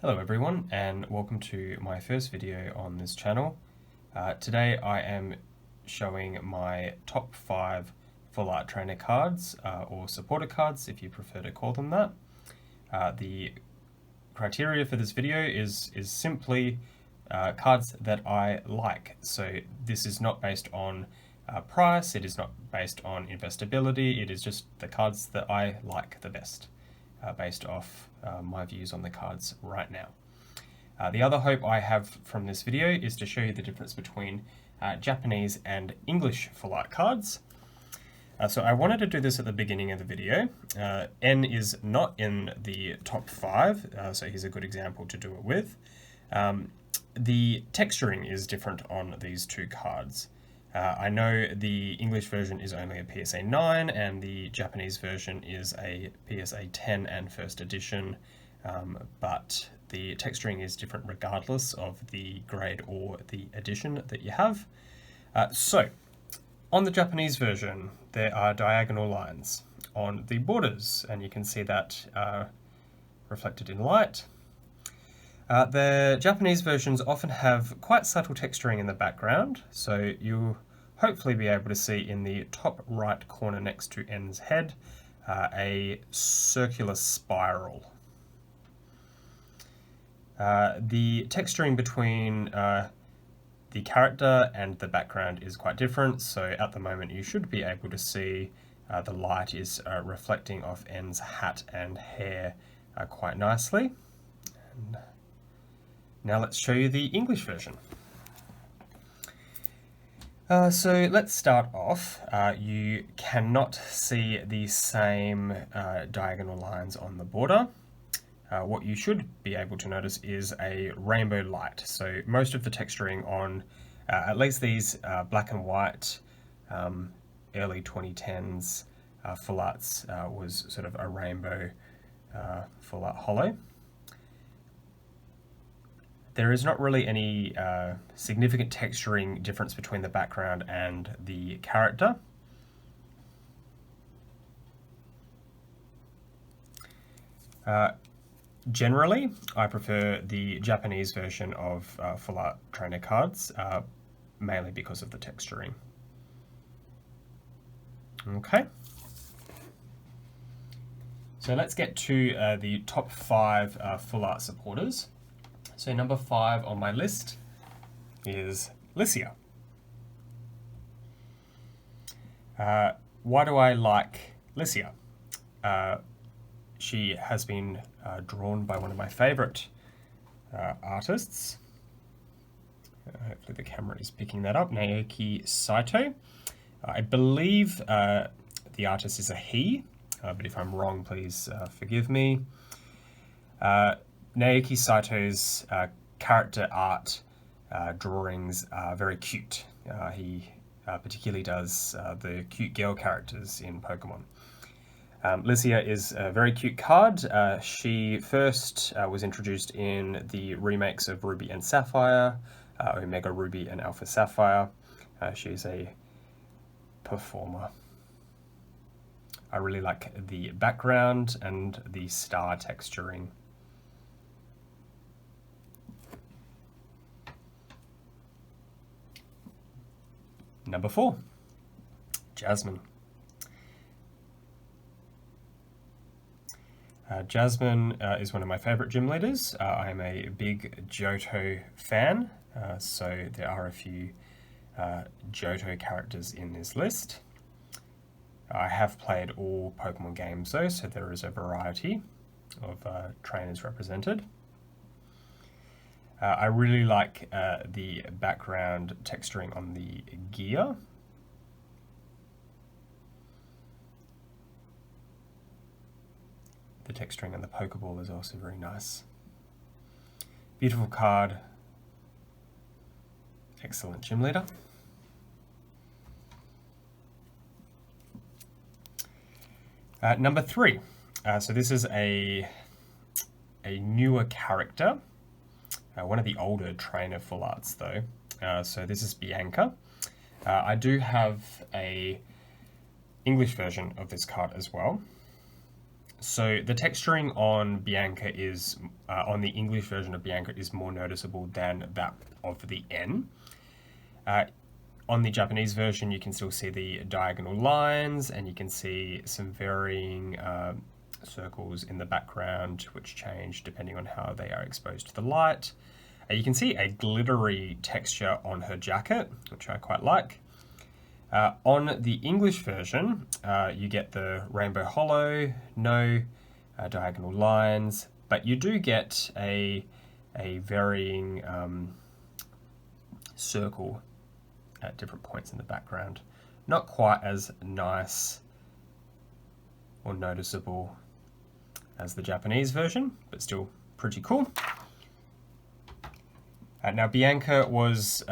Hello everyone, and welcome to my first video on this channel. Today I am showing my top 5 Full Art Trainer cards, or supporter cards if you prefer to call them that. The criteria for this video is simply cards that I like. So this is not based on price, it is not based on investability, it is just the cards that I like the best. Based off my views on the cards right now. The other hope I have from this video is to show you the difference between Japanese and English Full Art cards. So I wanted to do this at the beginning of the video. N is not in the top 5, so here's a good example to do it with. The texturing is different on these two cards. I know the English version is only a PSA 9 and the Japanese version is a PSA 10 and first edition, but the texturing is different regardless of the grade or the edition that you have. So, on the Japanese version, there are diagonal lines on the borders, and you can see that reflected in light. The Japanese versions often have quite subtle texturing in the background, so you'll hopefully be able to see in the top right corner next to N's head a circular spiral. The texturing between the character and the background is quite different, so at the moment you should be able to see the light is reflecting off N's hat and hair quite nicely. And now let's show you the English version. So let's start off. You cannot see the same diagonal lines on the border. What you should be able to notice is a rainbow light. So most of the texturing on at least these black and white early 2010s full arts was sort of a rainbow full art holo. There is not really any significant texturing difference between the background and the character. Generally, I prefer the Japanese version of Full Art Trainer cards, mainly because of the texturing. Okay. So let's get to the top 5 Full Art supporters. So number 5 on my list is Licia. Why do I like Licia? She has been drawn by one of my favorite artists. Hopefully the camera is picking that up, Naoki Saito. I believe the artist is a he, but if I'm wrong, please forgive me. Naoki Saito's character art drawings are very cute. He particularly does the cute girl characters in Pokemon. Licia is a very cute card. She first was introduced in the remakes of Ruby and Sapphire, Omega Ruby and Alpha Sapphire. She's a performer. I really like the background and the star texturing. Number 4, Jasmine. Jasmine is one of my favorite gym leaders. I am a big Johto fan, so there are a few Johto characters in this list. I have played all Pokemon games though, so there is a variety of trainers represented. I really like the background texturing on the gear. The texturing on the Pokeball is also very nice. Beautiful card. Excellent gym leader. Number 3. So this is a newer character. One of the older trainer full arts though. So this is Bianca. I do have a English version of this card as well. So the texturing on Bianca is, on the English version of Bianca, is more noticeable than that of the N. On the Japanese version, you can still see the diagonal lines, and you can see some varying circles in the background, which change depending on how they are exposed to the light. You can see a glittery texture on her jacket, which I quite like. On the English version, you get the rainbow hollow, no diagonal lines, but you do get a varying circle at different points in the background. Not quite as nice or noticeable as the Japanese version, but still pretty cool. Now Bianca was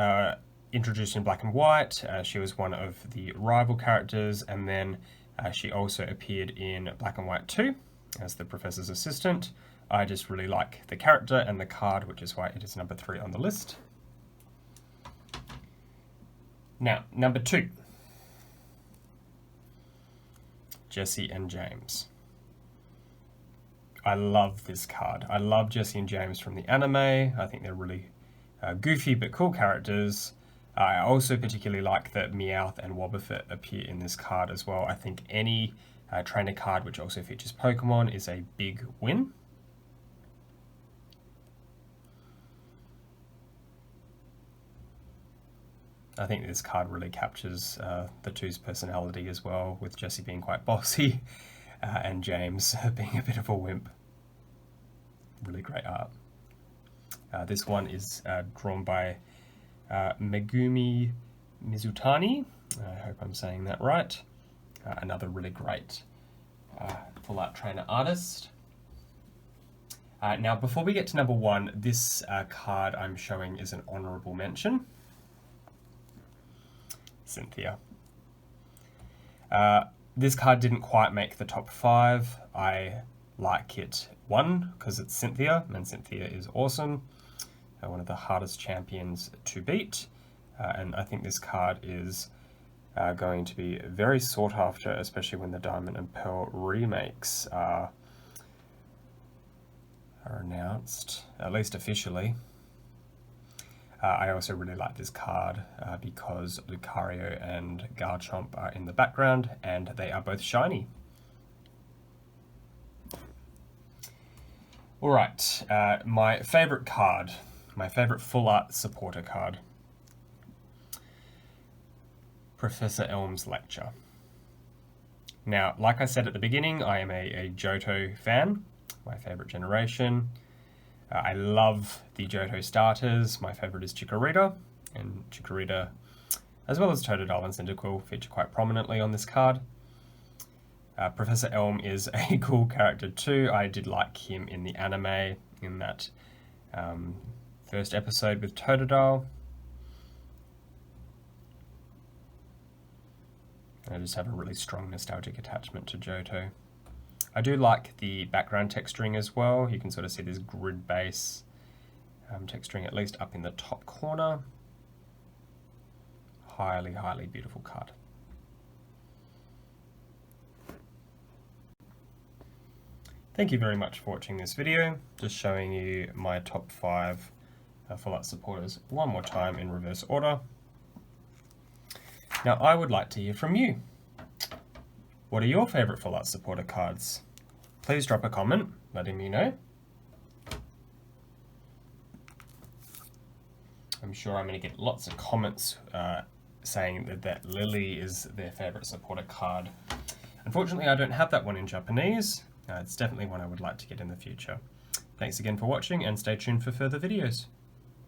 introduced in black and white. She was one of the rival characters, and then she also appeared in black and white too as the professor's assistant. I just really like the character and the card, which is why it is number 3 on the list. Now, number 2, Jessie and James. I love this card. I love Jessie and James from the anime. I think they're really goofy but cool characters. I also particularly like that Meowth and Wobbuffet appear in this card as well. I think any trainer card which also features Pokemon is a big win. I think this card really captures the two's personality as well, with Jessie being quite bossy and James being a bit of a wimp. Really great art. This one is drawn by Megumi Mizutani. I hope I'm saying that right. Another really great full art trainer artist. Now, before we get to number 1, this card I'm showing is an honourable mention. Cynthia. This card didn't quite make the top 5. I like it, 1, because it's Cynthia, and Cynthia is awesome. One of the hardest champions to beat, and I think this card is going to be very sought after, especially when the Diamond and Pearl remakes are announced, at least officially. I also really like this card because Lucario and Garchomp are in the background, and they are both shiny. Alright, my favourite card. My favourite full art supporter card. Professor Elm's Lecture. Now, like I said at the beginning, I am a Johto fan, my favourite generation. I love the Johto starters. My favourite is Chikorita, and Chikorita, as well as Totodile and Cyndaquil, feature quite prominently on this card. Professor Elm is a cool character too. I did like him in the anime, in that first episode with Totodile. I just have a really strong nostalgic attachment to Johto. I do like the background texturing as well. You can sort of see this grid base texturing, at least up in the top corner. Highly, highly beautiful card. Thank you very much for watching this video. Just showing you my top 5 full art supporters one more time in reverse order. Now, I would like to hear from you. What are your favourite full art supporter cards? Please drop a comment letting me know. I'm sure I'm going to get lots of comments saying that Lily is their favourite supporter card. Unfortunately, I don't have that one in Japanese. It's definitely one I would like to get in the future. Thanks again for watching, and stay tuned for further videos.